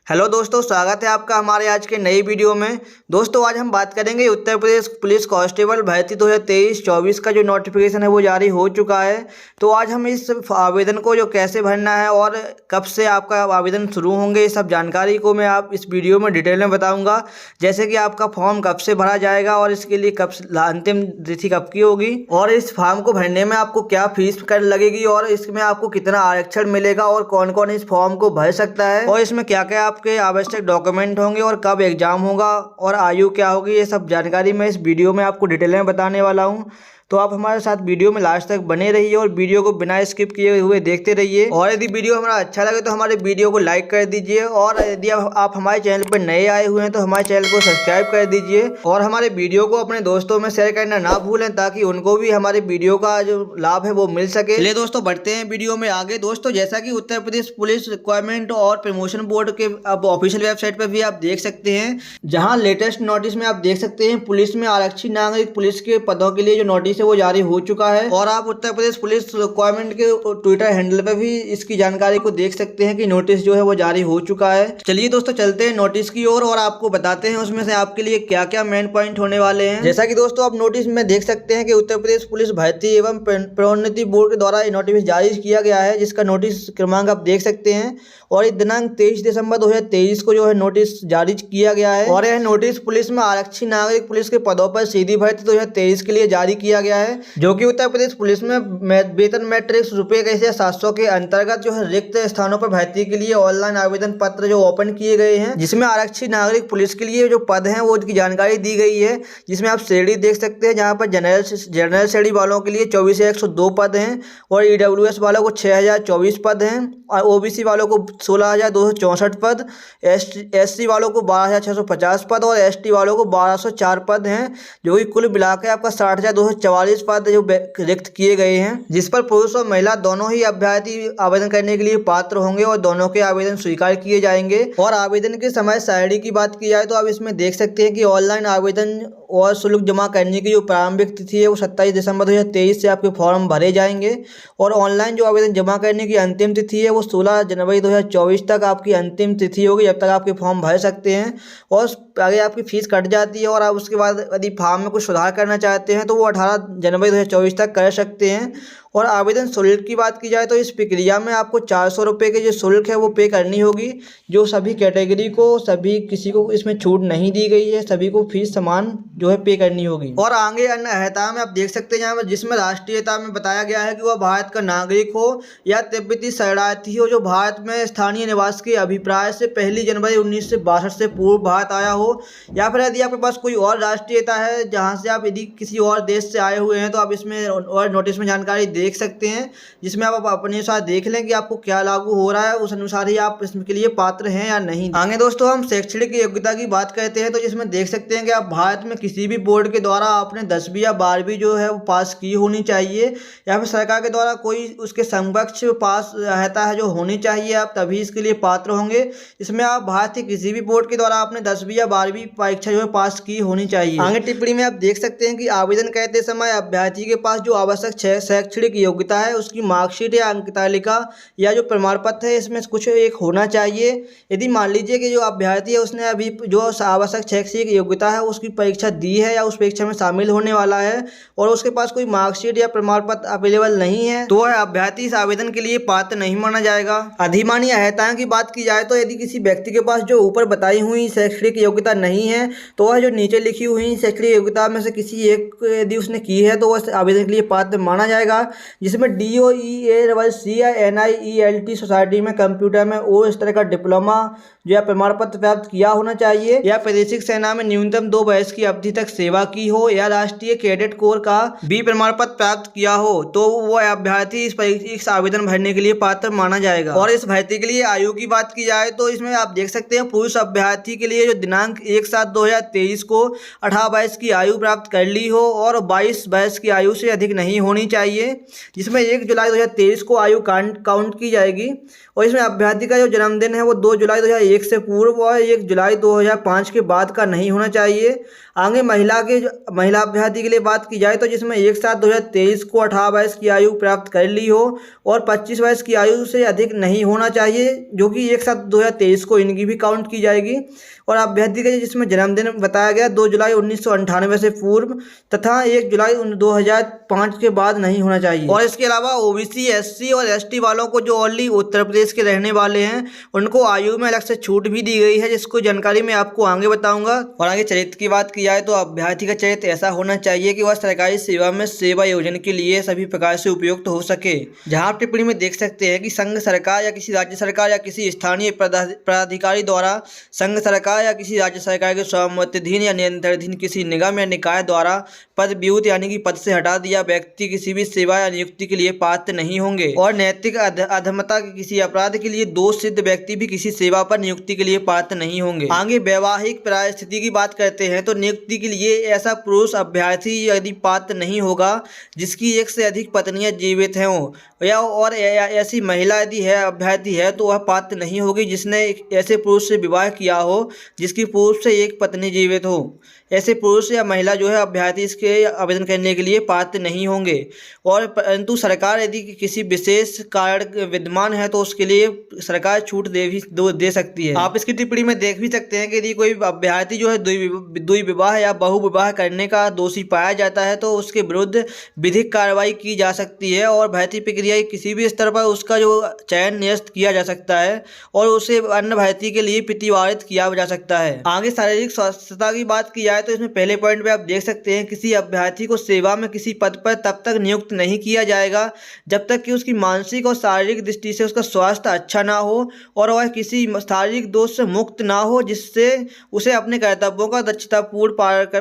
Hello दोस्तों, स्वागत है आपका हमारे आज के नई वीडियो में। दोस्तों आज हम बात करेंगे उत्तर प्रदेश पुलिस कांस्टेबल भर्ती 2023-24 का जो नोटिफिकेशन है वो जारी हो चुका है। तो आज हम इस आवेदन को जो कैसे भरना है और कब से आपका आवेदन शुरू होंगे, इस सब जानकारी को मैं आप इस वीडियो में डिटेल में बताऊँगा। जैसे कि आपका फॉर्म कब से भरा जाएगा और इसके लिए कब अंतिम तिथि कब की होगी, और इस फॉर्म को भरने में आपको क्या फीस कर लगेगी, और इसमें आपको कितना आरक्षण मिलेगा, और कौन कौन इस फॉर्म को भर सकता है, और इसमें क्या क्या आपके आवश्यक डॉक्यूमेंट होंगे, और कब एग्जाम होगा, और आयु क्या होगी, ये सब जानकारी मैं इस वीडियो में आपको डिटेल में बताने वाला हूँ। तो आप हमारे साथ वीडियो में लास्ट तक बने रहिए और वीडियो को बिना स्किप किए हुए देखते रहिए। और यदि वीडियो हमारा अच्छा लगे तो हमारे वीडियो को लाइक कर दीजिए, और यदि आप हमारे चैनल पर नए आए हुए हैं तो हमारे चैनल को सब्सक्राइब कर दीजिए, और हमारे वीडियो को अपने दोस्तों में शेयर करना ना भूलें ताकि उनको भी हमारे वीडियो का जो लाभ है वो मिल सके। चलिए दोस्तों बढ़ते हैं वीडियो में आगे। दोस्तों जैसा कि उत्तर प्रदेश पुलिस रिक्वायरमेंट और प्रमोशन बोर्ड के अब ऑफिशियल वेबसाइट पर भी आप देख सकते हैं, जहाँ लेटेस्ट नोटिस में आप देख सकते हैं पुलिस में आरक्षी नागरिक पुलिस के पदों के लिए जो नोटिस है वो जारी हो चुका है। और आप उत्तर प्रदेश पुलिस रिक्वायरमेंट के ट्विटर हैंडल पे भी इसकी जानकारी को देख सकते हैं कि नोटिस जो है वो जारी हो चुका है। चलिए दोस्तों चलते हैं नोटिस की ओर और आपको बताते हैं उसमें से आपके लिए क्या क्या मेन पॉइंट होने वाले हैं। जैसा कि दोस्तों आप नोटिस में देख सकते हैं कि उत्तर प्रदेश पुलिस भर्ती एवं प्रोन्नति बोर्ड के द्वारा ये नोटिस जारी किया गया है, जिसका नोटिस क्रमांक आप देख सकते हैं, और इस दिनांक 23 दिसंबर 2023 को जो है नोटिस जारी किया गया है। और यह नोटिस पुलिस में आरक्षी नागरिक पुलिस के पदों पर सीधी भर्ती 2023 के लिए जारी किया गया है, जो कि उत्तर प्रदेश पुलिस में वेतन मैट्रिक्स ₹700 के अंतर्गत जो है रिक्त स्थानों पर भर्ती के लिए ऑनलाइन आवेदन पत्र जो ओपन किए गए हैं, जिसमें आरक्षी नागरिक पुलिस के लिए जो पद हैं वो उनकी जानकारी दी गई है। जिसमें आप श्रेणी देख सकते हैं, जहाँ पर जनरल श्रेणी वालों के लिए 24,102 पद हैं, और EWS वालों को 6,024 पद हैं, और OBC वालों को 16,264 पद, SC वालों को 12,650 पद, और ST वालों को 1,204 पद हैं, जो कि कुल मिलाकर आपका 60,244 पद जो रिक्त किए गए हैं, जिस पर पुरुष और महिला दोनों ही अभ्यर्थी आवेदन करने के लिए पात्र होंगे और दोनों के आवेदन स्वीकार किए जाएंगे। और आवेदन के समय सारणी की बात की जाए तो आप इसमें देख सकते हैं कि ऑनलाइन आवेदन और शुल्क जमा करने की जो प्रारंभिक तिथि है वो 27 दिसंबर 2023 से आपके फॉर्म भरे जाएंगे, और ऑनलाइन जो आवेदन जमा करने की अंतिम तिथि है वो 16 जनवरी 2024 तक आपकी अंतिम तिथि होगी, जब तक आपके फॉर्म भर सकते हैं। और आगे आपकी फीस कट जाती है, और आप उसके बाद यदि फॉर्म में कुछ सुधार करना चाहते हैं तो वो 18 जनवरी 2024 तक कर सकते हैं। और आवेदन शुल्क की बात की जाए तो इस प्रक्रिया में आपको 400 रुपये के जो शुल्क है वो पे करनी होगी, जो सभी कैटेगरी को, सभी किसी को इसमें छूट नहीं दी गई है, सभी को फीस समान जो है पे करनी होगी। और आगे अन्य अहता में आप देख सकते हैं, यहाँ जिसमें राष्ट्रीयता में बताया गया है कि वह भारत का नागरिक हो या तिब्बती शरणार्थी हो जो भारत में स्थानीय निवास के अभिप्राय से 1 जनवरी 1962 से पूर्व भारत आया हो, या फिर यदि आपके पास कोई और राष्ट्रीयता है जहाँ से आप यदि किसी और देश से आए हुए हैं तो आप इसमें और नोटिस में जानकारी देख सकते हैं, जिसमें आप अपने अनुसार देख लें कि आपको क्या लागू हो रहा है, उस अनुसार ही आप इसके लिए पात्र हैं या नहीं। आगे दोस्तों हम शैक्षणिक योग्यता की बात करते हैं, तो जिसमें देख सकते हैं कि आप भारत में किसी भी बोर्ड के द्वारा आपने 10वीं या 12वीं जो है वो पास की होनी चाहिए, या फिर सरकार के द्वारा कोई उसके समकक्ष पास रहता है जो होनी चाहिए, आप तभी इसके लिए पात्र होंगे। इसमें आप भारत के किसी भी बोर्ड के द्वारा आपने 10वीं या 12वीं परीक्षा जो है पास की होनी चाहिए। आगे टिप्पणी में आप देख सकते हैं कि आवेदन करते समय अभ्यर्थी के पास जो आवश्यक शैक्षणिक योग्यता है उसकी मार्कशीट या अंक तालिका या जो प्रमाण पत्र है इसमें कुछ एक होना चाहिए। यदि मान लीजिए कि जो अभ्यर्थी है उसने अभी जो आवश्यक शैक्षणिक योग्यता है उसकी परीक्षा दी है या उस परीक्षा में शामिल होने वाला है, और उसके पास कोई मार्कशीट या प्रमाण पत्र अवेलेबल नहीं है, तो वह अभ्यर्थी इस आवेदन के लिए पात्र नहीं माना जाएगा। अधिमानी अहर्ताओं की बात की जाए तो यदि किसी व्यक्ति के पास जो ऊपर बताई हुई शैक्षणिक योग्यता नहीं है तो वह जो नीचे लिखी हुई शैक्षणिक योग्यता में से किसी एक यदि उसने की है तो वह आवेदन के लिए पात्र माना जाएगा, जिसमें DOEACC या NIELT सोसाइटी में कंप्यूटर में वो इस तरह का डिप्लोमा या प्रमाण पत्र प्राप्त किया होना चाहिए, या प्रादेशिक सेना में न्यूनतम 2 वर्ष की अवधि तक सेवा की हो, या राष्ट्रीय कैडेट कोर का B प्रमाण पत्र प्राप्त किया हो, तो वह अभ्यर्थी इस आवेदन भरने के लिए पात्र माना जाएगा। और इस भर्ती के लिए आयु की बात की जाए तो इसमें आप देख सकते हैं पुरुष अभ्यर्थी के लिए जो दिनांक 1/7/2023 को 18 वर्ष की आयु प्राप्त कर ली हो और 22 वर्ष की आयु से अधिक नहीं होनी चाहिए, जिसमें 1 जुलाई 2023 को आयु काउंट की जाएगी। और इसमें अभ्यर्थी का जो जन्मदिन है वो 2 जुलाई 2001 से पूर्व और 1 जुलाई 2005 के बाद का नहीं होना चाहिए। आगे महिला अभ्यर्थी के लिए बात की जाए तो जिसमें 1/7/2023 को 18 वर्ष की आयु प्राप्त कर ली हो और 25 वर्ष की आयु से अधिक नहीं होना चाहिए, जो कि 1/7/2023 को इनकी भी काउंट की जाएगी। और अभ्यर्थी का जिसमें जन्मदिन बताया गया 2 जुलाई 1998 से पूर्व तथा 1 जुलाई 2005 के बाद नहीं होना चाहिए। और इसके अलावा ओबीसी, एससी और एसटी वालों को जो ओनली उत्तर प्रदेश के रहने वाले हैं उनको आयु में अलग से छूट भी दी गई है, जिसको जानकारी मैं आपको आगे बताऊंगा। और आगे चरित्र की बात की जाए तो अभ्यर्थी का चरित्र ऐसा होना चाहिए कि वह सरकारी सेवा में सेवा योजन के लिए सभी प्रकार से उपयुक्त हो सके। जहां आप टिप्पणी में देख सकते हैं कि संघ सरकार या किसी राज्य सरकार या किसी स्थानीय पदाधिकारी द्वारा संघ सरकार या किसी राज्य सरकार के स्वामित्वाधीन या नियंत्रणाधीन किसी निगम या निकाय द्वारा पद विभूत यानी कि पद से हटा दिया व्यक्ति किसी भी सेवा या नियुक्ति के लिए पात्र नहीं होंगे। और नैतिक अधमता के किसी अपराध के लिए दोष सिद्ध व्यक्ति भी किसी सेवा पर नियुक्ति के लिए पात्र नहीं होंगे। आगे वैवाहिक परिस्थिति की बात करते हैं तो नियुक्ति के लिए ऐसा पुरुष अभ्यर्थी यदि पात्र नहीं होगा जिसकी एक से अधिक पत्नियां जीवित हों, या और ऐसी महिला यदि है अभ्यर्थी है तो वह पात्र नहीं होगी जिसने ऐसे पुरुष से विवाह किया हो जिसकी पूर्व से एक पत्नी जीवित हो। ऐसे पुरुष या महिला जो है अभ्यर्थी इसके आवेदन करने के लिए पात्र नहीं होंगे। और परंतु सरकार यदि किसी विशेष कारण विद्यमान है तो उसके लिए सरकार छूट दे सकती है। आप इसकी टिप्पणी में देख भी सकते हैं कि यदि कोई अभ्यर्थी जो है द्वि विवाह या बहु विवाह करने का दोषी पाया जाता है तो उसके विरुद्ध विधिक कार्रवाई की जा सकती है और भर्ती प्रक्रिया के किसी भी स्तर पर उसका जो चयन निरस्त किया जा सकता है और उसे अन्य भर्ती के लिए प्रतिवारित किया जा सकता है। आगे शारीरिक स्वास्थ्यता की बात की जाए तो इसमें पहले पॉइंट पे आप देख सकते हैं किसी अभ्यर्थी को सेवा में किसी पद पर तब तक नियुक्त नहीं किया जाएगा जब तक कि उसकी मानसिक और शारीरिक दृष्टि से उसका स्वास्थ्य अच्छा ना हो और वह किसी शारीरिक दोष से मुक्त ना हो जिससे उसे अपने कर्तव्यों का दक्षतापूर्ण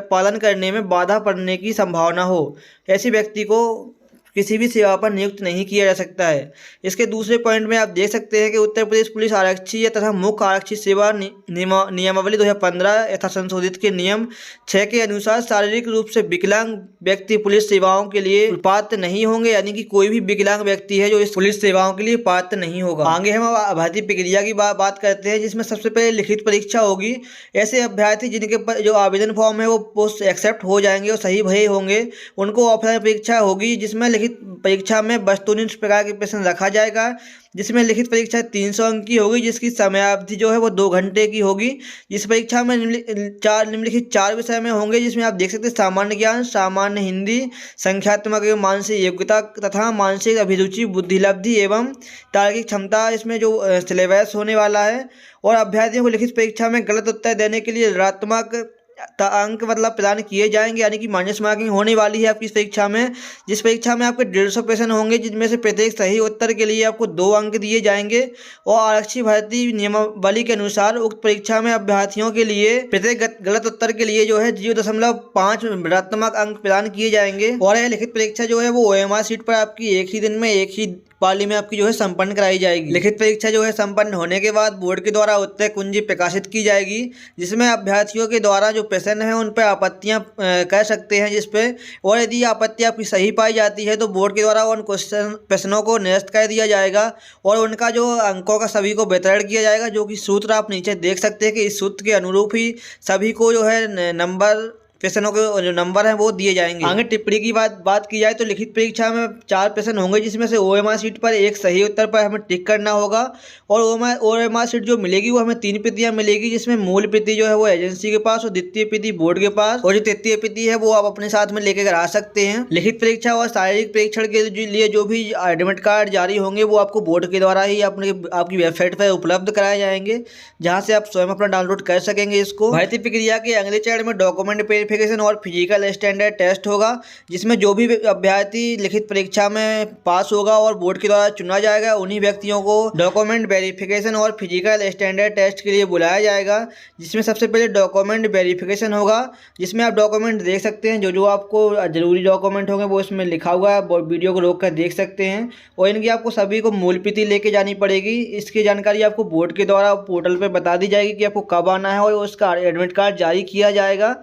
पालन करने में बाधा पड़ने की संभावना हो। ऐसे व्यक्ति को किसी भी सेवा पर नियुक्त नहीं किया जा सकता है। इसके दूसरे पॉइंट में आप देख सकते हैं कि उत्तर प्रदेश पुलिस आरक्षी तथा मुख्य आरक्षी सेवा नियमावली 2015 यथा संशोधित के नियम 6 के अनुसार शारीरिक रूप से विकलांग व्यक्ति पुलिस सेवाओं के लिए पात्र नहीं होंगे, यानी कि कोई भी विकलांग व्यक्ति है जो इस पुलिस सेवाओं के लिए पात्र नहीं होगा। आगे हम भर्ती प्रक्रिया की बात करते हैं जिसमें सबसे पहले लिखित परीक्षा होगी। ऐसे अभ्यर्थी जिनके जो आवेदन फॉर्म है वो पोस्ट एक्सेप्ट हो जाएंगे और सही भरे होंगे उनको ऑफलाइन परीक्षा होगी जिसमें लिखित परीक्षा में वस्तुनिष्ठ प्रकार के प्रश्न रखा जाएगा, जिसमें लिखित परीक्षा 300 अंक की होगी जिसकी समयावधि जो है वो 2 घंटे की होगी। इस परीक्षा में निम्नलिखित 4 विषय में होंगे जिसमें आप देख सकते हैं सामान्य ज्ञान, सामान्य हिंदी, संख्यात्मक एवं मानसिक योग्यता तथा मानसिक अभिरुचि, बुद्धिलब्धि एवं तार्किक क्षमता इसमें जो सिलेबस होने वाला है। और अभ्यर्थियों को लिखित परीक्षा में गलत उत्तर देने के लिए ऋणात्मक अंक प्रदान किए जाएंगे, यानी कि माइनस मार्किंग होने वाली है आपकी इस परीक्षा में। जिस परीक्षा में आपके 150 प्रश्न होंगे जिनमें से प्रत्येक सही उत्तर के लिए आपको 2 अंक दिए जाएंगे। और आरक्षी भर्ती नियमावली के अनुसार उक्त परीक्षा में अभ्यर्थियों के लिए प्रत्येक गलत उत्तर के लिए जो है 0.5 ऋणात्मक अंक प्रदान किए जाएंगे। और यह लिखित परीक्षा जो है वो OMR सीट पर आपकी एक ही दिन में एक ही पाली में आपकी जो है संपन्न कराई जाएगी। लिखित परीक्षा जो है संपन्न होने के बाद बोर्ड के द्वारा उत्तर कुंजी प्रकाशित की जाएगी जिसमें अभ्यर्थियों के द्वारा जो प्रश्न है उन पर आपत्तियां कर सकते हैं जिस पे। और यदि आपत्ति आपकी सही पाई जाती है तो बोर्ड के द्वारा उन प्रश्नों को निरस्त कर दिया जाएगा और उनका जो अंकों का सभी को वितरण किया जाएगा, जो कि सूत्र आप नीचे देख सकते हैं कि इस सूत्र के अनुरूप ही सभी को जो है नंबर प्रश्नों के जो नंबर हैं वो दिए जाएंगे। आगे टिप्पणी की बात की जाए तो लिखित परीक्षा में 4 प्रश्न होंगे जिसमें से OMR सीट पर एक सही उत्तर पर हमें टिक करना होगा। और OMR सीट जो मिलेगी वो हमें 3 प्रतियां मिलेगी जिसमें मूल प्रति जो है वो एजेंसी के पास और द्वितीय प्रति बोर्ड के पास और जो तृतीय प्रति है वो आप अपने साथ में लेकर आ सकते हैं। लिखित परीक्षा और शारीरिक परीक्षण के लिए जो भी एडमिट कार्ड जारी होंगे वो आपको बोर्ड के द्वारा ही आपकी वेबसाइट पर उपलब्ध कराए जाएंगे जहाँ से आप स्वयं अपना डाउनलोड कर सकेंगे इसको। भर्ती प्रक्रिया के अगले चरण में डॉक्यूमेंट वेरिफिकेशन और फिजिकल स्टैंडर्ड टेस्ट होगा जिसमें जो भी अभ्यर्थी लिखित परीक्षा में पास होगा और बोर्ड के द्वारा चुना जाएगा उन्हीं व्यक्तियों को डॉक्यूमेंट वेरिफिकेशन और फिजिकल स्टैंडर्ड टेस्ट के लिए बुलाया जाएगा। जिसमें सबसे पहले डॉक्यूमेंट वेरिफिकेशन होगा जिसमें आप डॉक्यूमेंट देख सकते हैं जो आपको जरूरी डॉक्यूमेंट होंगे वो इसमें लिखा हुआ है, वीडियो को रोक कर देख सकते हैं। और इनकी आपको सभी को मूल प्रति लेके जानी पड़ेगी। इसकी जानकारी आपको बोर्ड के द्वारा पोर्टल पर बता दी जाएगी कि आपको कब आना है और उसका एडमिट कार्ड जारी किया जाएगा।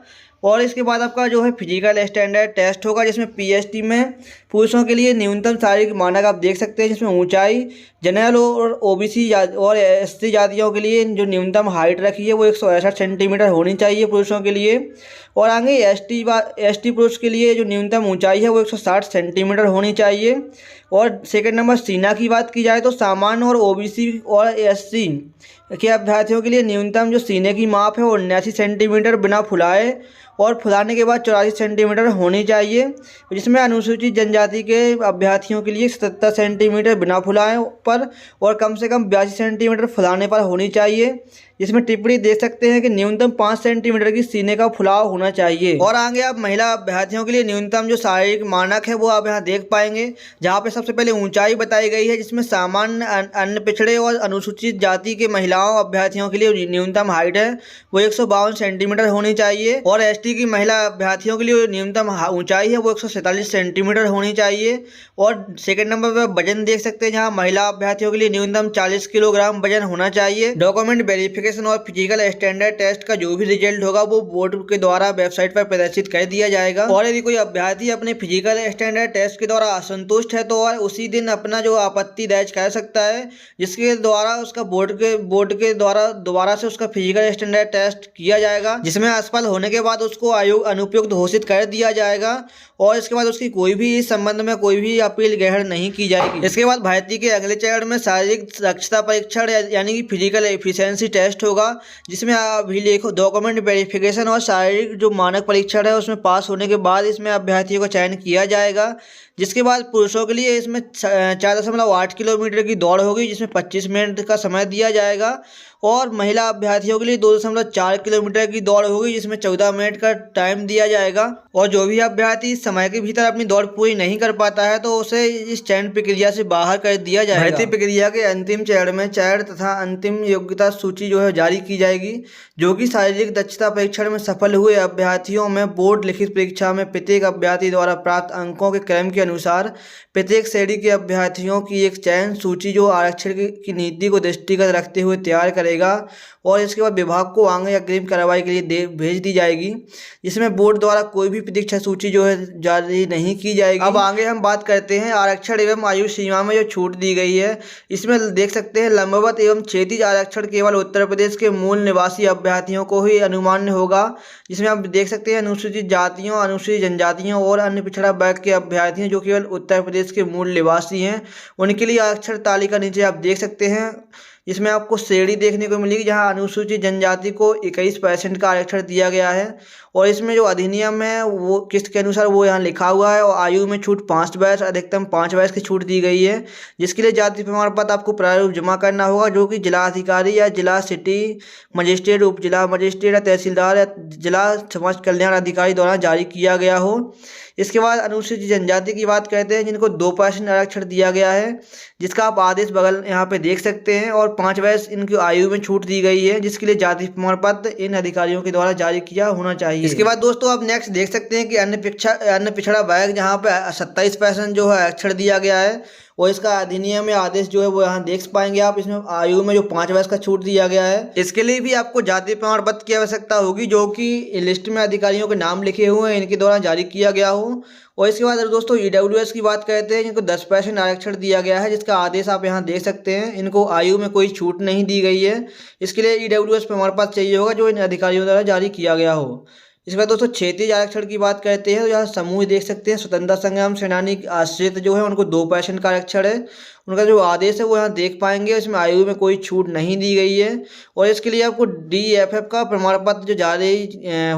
और इसके बाद आपका जो है फिजिकल स्टैंडर्ड टेस्ट होगा, जिसमें पीएसटी में पुरुषों के लिए न्यूनतम शारीरिक मानक आप देख सकते हैं, जिसमें ऊंचाई जनरल और ओबीसी और एससी जातियों के लिए जो न्यूनतम हाइट रखी है वो 168 सेंटीमीटर होनी चाहिए पुरुषों के लिए। और आगे एसटी पुरुष के लिए जो न्यूनतम ऊंचाई है वो 160 सेंटीमीटर होनी चाहिए। और सेकंड नंबर सीना की बात की जाए तो सामान्य और ओबीसी और एससी के अभ्यर्थियों के लिए न्यूनतम जो सीने की माप है वो 79 सेंटीमीटर बिना फुलाए और फुलाने के बाद 84 सेंटीमीटर होनी चाहिए, जिसमें अनुसूचित जनजाति के अभ्यर्थियों के लिए 77 सेंटीमीटर बिना फुलाए पर और कम से कम 82 सेंटीमीटर फुलाने पर होनी चाहिए, जिसमें टिप्पणी देख सकते हैं कि न्यूनतम 5 सेंटीमीटर की सीने का फुलाव होना चाहिए। और आगे आप महिला अभ्यर्थियों के लिए न्यूनतम जो शारीरिक मानक है वो आप यहाँ देख पाएंगे, जहाँ पे सबसे पहले ऊंचाई बताई गई है, जिसमें सामान्य अन्य पिछड़े और अनुसूचित जाति के महिलाओं अभ्यर्थियों के लिए न्यूनतम हाइट है वो 152 सेंटीमीटर होनी चाहिए। और एसटी की महिला अभ्यर्थियों के लिए न्यूनतम ऊंचाई है वो 147 सेंटीमीटर होनी चाहिए। और सेकंड नंबर पर वजन देख सकते हैं, जहाँ महिला अभ्यर्थियों के लिए न्यूनतम 40 किलोग्राम वजन होना चाहिए। डॉक्यूमेंट वेरिफिकेशन और फिजिकल स्टैंडर्ड टेस्ट का जो भी रिजल्ट होगा वो बोर्ड के द्वारा वेबसाइट पर प्रदर्शित कर दिया जाएगा। और यदि कोई अभ्यर्थी अपने फिजिकल स्टैंडर्ड टेस्ट के द्वारा असंतुष्ट है तो वह उसी दिन अपना जो आपत्ति दर्ज कर सकता है, जिसके द्वारा उसका बोर्ड के द्वारा दोबारा से उसका फिजिकल स्टैंडर्ड टेस्ट किया जाएगा, जिसमें असफल होने के बाद उसको आयोग अनुपयुक्त घोषित कर दिया जाएगा और इसके बाद उसकी कोई भी इस संबंध में कोई भी अपील ग्रहण नहीं की जाएगी। इसके बाद भर्ती के अगले चरण में शारीरिक दक्षता परीक्षण यानी कि फिजिकल एफिशिएंसी टेस्ट होगा, जिसमें अभिलेख डॉक्यूमेंट वेरिफिकेशन और शारीरिक जो मानक परीक्षण है उसमें पास होने के बाद इसमें अभ्यर्थियों का चयन किया जाएगा। जिसके बाद पुरुषों के लिए इसमें 4.8 किलोमीटर की दौड़ होगी, जिसमें 25 मिनट का समय दिया जाएगा। और महिला अभ्यर्थियों के लिए 2.4 किलोमीटर की दौड़ होगी, जिसमें 14 मिनट का टाइम दिया जाएगा। और जो भी अभ्यर्थी इस समय के भीतर अपनी दौड़ पूरी नहीं कर पाता है तो उसे इस चयन प्रक्रिया से बाहर कर दिया जाएगा। भर्ती प्रक्रिया के अंतिम चरण में चयन तथा अंतिम योग्यता सूची जो है जारी की जाएगी, जो कि शारीरिक दक्षता परीक्षण में सफल हुए अभ्यर्थियों में बोर्ड लिखित परीक्षा में प्रत्येक अभ्यर्थी द्वारा प्राप्त अंकों के क्रम के अनुसार प्रत्येक श्रेणी के अभ्यर्थियों की एक चयन सूची जो आरक्षण की नीति को दृष्टिगत रखते हुए तैयार करेगा और इसके बाद विभाग को आगे अग्रिम कार्रवाई के लिए भेज दी जाएगी, जिसमें बोर्ड द्वारा कोई भी परीक्षा सूची जो है जारी नहीं की जाएगी। अब आगे हम बात करते हैं आरक्षण एवं आयु सीमा में जो छूट दी गई है। इसमें देख सकते हैं लंबवत एवं क्षैतिज आरक्षण केवल उत्तर प्रदेश के मूल निवासी अभ्यर्थियों को ही अनुमान्य होगा, जिसमें आप देख सकते हैं अनुसूचित जातियों, अनुसूचित जनजातियों और अन्य पिछड़ा वर्ग के अभ्यर्थियों जो केवल उत्तर प्रदेश के मूल निवासी हैं उनके लिए आरक्षण तालिका नीचे आप देख सकते हैं। इसमें आपको श्रेणी देखने को मिलेगी, जहां अनुसूचित जनजाति को 21% का आरक्षण दिया गया है। और इसमें जो अधिनियम है वो किस्त के अनुसार वो यहाँ लिखा हुआ है। और आयु में छूट 5 वर्ष, अधिकतम 5 वर्ष की छूट दी गई है, जिसके लिए जाति प्रमाण पत्र आपको प्रारूप जमा करना होगा, जो कि जिला अधिकारी या जिला सिटी मजिस्ट्रेट, उप जिला मजिस्ट्रेट या तहसीलदार या जिला समाज कल्याण अधिकारी द्वारा जारी किया गया हो। इसके बाद अनुसूचित जनजाति की बात करते हैं, जिनको 2% आरक्षण दिया गया है, जिसका आप आदेश बगल यहाँ पे देख सकते हैं। और 5 वर्ष इनकी आयु में छूट दी गई है, जिसके लिए जाति प्रमाण पत्र इन अधिकारियों के द्वारा जारी किया होना चाहिए। इसके बाद दोस्तों आप नेक्स्ट देख सकते हैं कि अन्य पिछड़ा वर्ग, जहाँ पे 27% जो है आरक्षण दिया गया है और इसका अधिनियम या आदेश जो है वो यहाँ देख पाएंगे आप। इसमें आयु में जो 5 वर्ष का छूट दिया गया है, इसके लिए भी आपको जाति प्रमाण पत्र की आवश्यकता होगी, जो कि लिस्ट में अधिकारियों के नाम लिखे हुए हैं इनके द्वारा जारी किया गया हो। और इसके बाद दोस्तों ईडब्ल्यूएस की बात करते हैं, इनको 10% आरक्षण दिया गया है, जिसका आदेश आप यहाँ देख सकते हैं। इनको आयु में कोई छूट नहीं दी गई है, इसके लिए ईडब्ल्यूएस प्रमाण पत्र चाहिए होगा जो इन अधिकारियों द्वारा जारी किया गया हो। इसके बाद दोस्तों क्षैतिज आरक्षण की बात करते हैं, तो यहाँ समूह देख सकते हैं स्वतंत्रता संग्राम सेनानी आश्रित जो है उनको 2% का आरक्षण है। उनका जो आदेश है वो यहाँ देख पाएंगे, इसमें आयु में कोई छूट नहीं दी गई है। और इसके लिए आपको DFF का प्रमाण पत्र जो जारी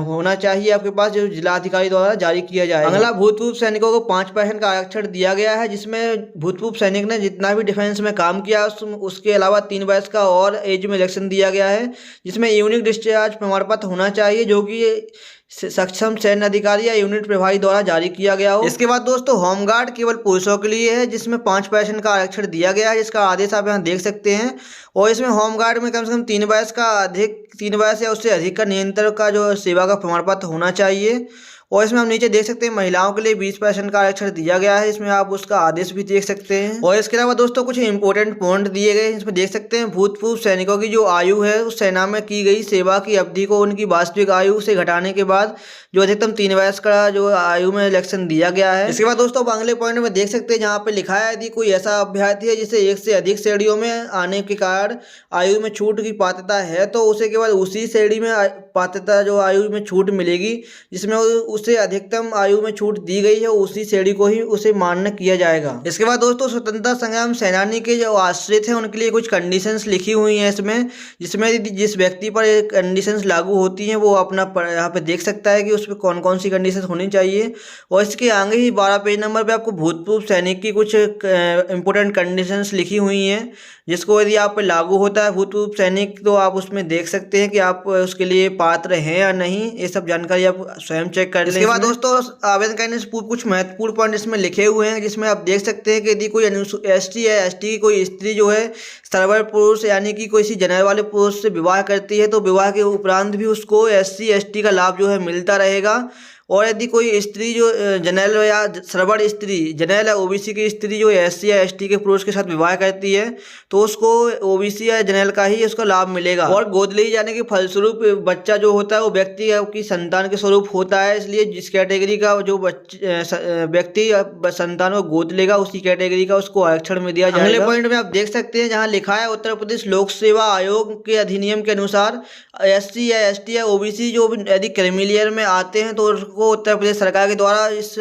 होना चाहिए आपके पास, जो जिला अधिकारी द्वारा जारी किया जाएगा। अगला भूतपूर्व सैनिकों को 5% का आरक्षण दिया गया है, जिसमें भूतपूर्व सैनिक ने जितना भी डिफेंस में काम किया उसके अलावा 3 वर्ष का और एज में इलेक्शन दिया गया है, जिसमें यूनिक डिस्चार्ज प्रमाण पत्र होना चाहिए, जो कि सक्षम सैन्य अधिकारी या यूनिट प्रभारी द्वारा जारी किया गया हो। इसके बाद दोस्तों होमगार्ड केवल पुरुषों के लिए है, जिसमें 5% का आरक्षण दिया गया है, जिसका आदेश आप यहाँ देख सकते हैं। और इसमें होमगार्ड में कम से कम 3 वर्ष या उससे अधिक का नियंत्रण का जो सेवा का प्रमाण पत्र होना चाहिए। और इसमें हम नीचे देख सकते हैं महिलाओं के लिए 20% का आरक्षण दिया गया है। इसमें आप उसका आदेश भी देख सकते हैं। और इसके अलावा दोस्तों कुछ इंपॉर्टेंट पॉइंट दिए गए हैं। इसमें देख सकते हैं भूतपूर्व सैनिकों की जो आयु है उस सेना में की गई सेवा की अवधि को उनकी वास्तविक आयु से घटाने के बाद जो अधिकतम 3 वर्ष का जो आयु में इलेक्शन दिया गया है। इसके बाद दोस्तों अगले पॉइंट में देख सकते हैं जहाँ पे लिखा है यदि कोई ऐसा अभ्यर्थी है जिसे एक से अधिक श्रेणियों में आने के कारण आयु में छूट की पात्रता है तो उसे केवल उसी श्रेणी में पात्रता जो आयु में छूट मिलेगी जिसमें उसे अधिकतम आयु में छूट दी गई है उसी श्रेणी को ही उसे मान्य किया जाएगा। इसके बाद दोस्तों स्वतंत्रता संग्राम सेनानी के जो आश्रित हैं उनके लिए कुछ कंडीशंस लिखी हुई हैं इसमें, जिसमें जिस व्यक्ति पर ये कंडीशंस लागू होती हैं वो अपना यहाँ पे देख सकता है कि उस पर कौन कौन सी कंडीशंस होनी चाहिए। और इसके आगे ही 12 पेज नंबर पे आपको भूतपूर्व सैनिक की कुछ इंपॉर्टेंट कंडीशंस लिखी हुई हैं जिसको यदि आप पे लागू होता है भूतपूर्व सैनिक तो आप उसमें देख सकते हैं कि आप उसके लिए पात्र हैं या नहीं। ये सब जानकारी आप स्वयं चेक कर लें। इसके बाद दोस्तों आवेदन करने से पूर्व कुछ महत्वपूर्ण पॉइंट इसमें लिखे हुए हैं जिसमें आप देख सकते हैं कि यदि कोई ST या ST की कोई स्त्री जो है सर्वर पुरुष यानी कि कोई जनरल वाले पुरुष से विवाह करती है तो विवाह के उपरांत भी उसको SC ST का लाभ जो है मिलता रहेगा। और यदि कोई स्त्री जो जनरल या सर्वर स्त्री जनरल या OBC की स्त्री जो SC या ST के पुरुष के साथ विवाह करती है तो उसको OBC या जनरल का ही उसका लाभ मिलेगा। और गोद लिए जाने के फलस्वरूप बच्चा जो होता है वो व्यक्ति की संतान के स्वरूप होता है, इसलिए जिस कैटेगरी का जो व्यक्ति संतान को गोद लेगा उसी कैटेगरी का उसको आरक्षण में दिया जाएगा। अगले पॉइंट में आप देख सकते हैं जहाँ लिखा है उत्तर प्रदेश लोक सेवा आयोग के अधिनियम के अनुसार SC या ST या OBC जो यदि क्रीमिलियर में आते हैं तो को उत्तर प्रदेश सरकार के द्वारा इस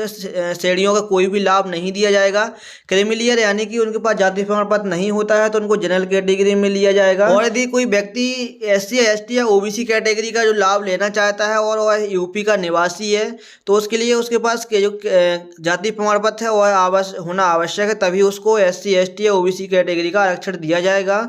श्रेणियों का कोई भी लाभ नहीं दिया जाएगा। क्रीमिलियर यानी कि उनके पास जाति प्रमाण पत्र नहीं होता है तो उनको जनरल कैटेगरी में लिया जाएगा। और यदि कोई व्यक्ति SC या ST या OBC कैटेगरी का जो लाभ लेना चाहता है और वह यूपी का निवासी है तो उसके लिए उसके पास जो जाति प्रमाण पत्र है वह होना आवश्यक है, तभी उसको SC ST या OBC कैटेगरी का आरक्षण दिया जाएगा।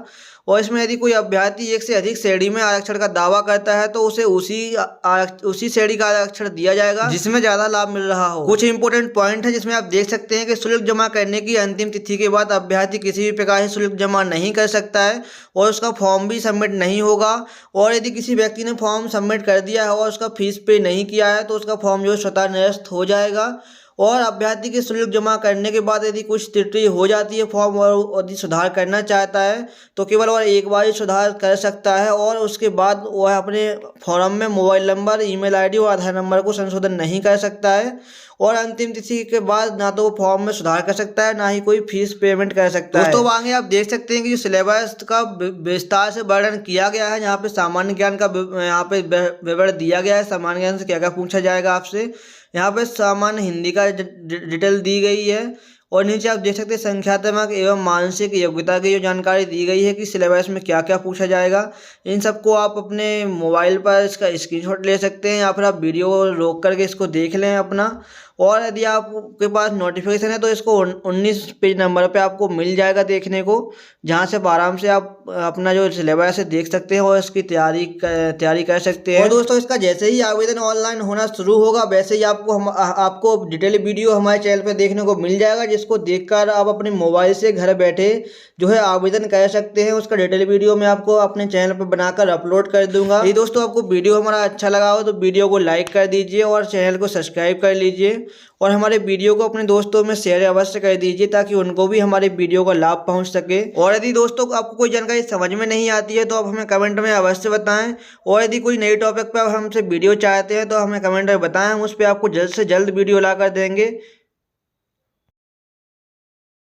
और इसमें यदि कोई अभ्यर्थी एक से अधिक श्रेणी में आरक्षण का दावा करता है तो उसे उसी श्रेणी का आरक्षण दिया जाएगा जिसमें ज़्यादा लाभ मिल रहा हो। कुछ इंपॉर्टेंट पॉइंट है जिसमें आप देख सकते हैं कि शुल्क जमा करने की अंतिम तिथि के बाद अभ्यर्थी किसी भी प्रकार से शुल्क जमा नहीं कर सकता है और उसका फॉर्म भी सबमिट नहीं होगा। और यदि किसी व्यक्ति ने फॉर्म सबमिट कर दिया है और उसका फीस पे नहीं किया है तो उसका फॉर्म जो स्वतः निरस्त हो जाएगा। और अभ्यर्थी के शुल्क जमा करने के बाद यदि कुछ त्रुटि हो जाती है फॉर्म और यदि सुधार करना चाहता है तो केवल वह एक बार ही सुधार कर सकता है और उसके बाद वह अपने फॉर्म में मोबाइल नंबर, ईमेल आईडी और आधार नंबर को संशोधन नहीं कर सकता है। और अंतिम तिथि के बाद ना तो वो फॉर्म में सुधार कर सकता है ना ही कोई फीस पेमेंट कर सकता है। दोस्तों आगे आप देख सकते हैं कि जो सिलेबस का विस्तार से वर्णन किया गया है, यहाँ पे सामान्य ज्ञान का यहाँ पे विवरण दिया गया है। सामान्य ज्ञान से क्या क्या पूछा जाएगा आपसे, यहाँ पे सामान्य हिंदी का डिटेल दी गई है। और नीचे आप देख सकते हैं संख्यात्मक एवं मानसिक योग्यता की जो जानकारी दी गई है कि सिलेबस में क्या क्या पूछा जाएगा। इन सबको आप अपने मोबाइल पर इसका स्क्रीनशॉट ले सकते हैं या फिर आप वीडियो रोक करके इसको देख लें अपना। और यदि आपके पास नोटिफिकेशन है तो इसको 19 पेज नंबर पे आपको मिल जाएगा देखने को, जहाँ से आराम से आप अपना जो सिलेबस है देख सकते हैं और इसकी तैयारी कर सकते हैं। और दोस्तों इसका जैसे ही आवेदन ऑनलाइन होना शुरू होगा वैसे ही आपको डिटेल वीडियो हमारे चैनल पे देखने को मिल जाएगा, जिसको देखकर आप अपने मोबाइल से घर बैठे जो है आवेदन कर सकते हैं। उसका डिटेल वीडियो मैं आपको अपने चैनल पर बनाकर अपलोड कर दूंगा। ये दोस्तों आपको वीडियो हमारा अच्छा लगा हो तो वीडियो को लाइक कर दीजिए और चैनल को सब्सक्राइब कर लीजिए और हमारे वीडियो को अपने दोस्तों में शेयर अवश्य कर दीजिए ताकि उनको भी हमारे वीडियो का लाभ पहुंच सके। और यदि दोस्तों आपको कोई जानकारी समझ में नहीं आती है तो आप हमें कमेंट में अवश्य बताएं। और यदि कोई नई टॉपिक पर हमसे वीडियो चाहते हैं तो हमें कमेंट में बताएं, हम उस पर आपको जल्द से जल्द वीडियो ला कर देंगे।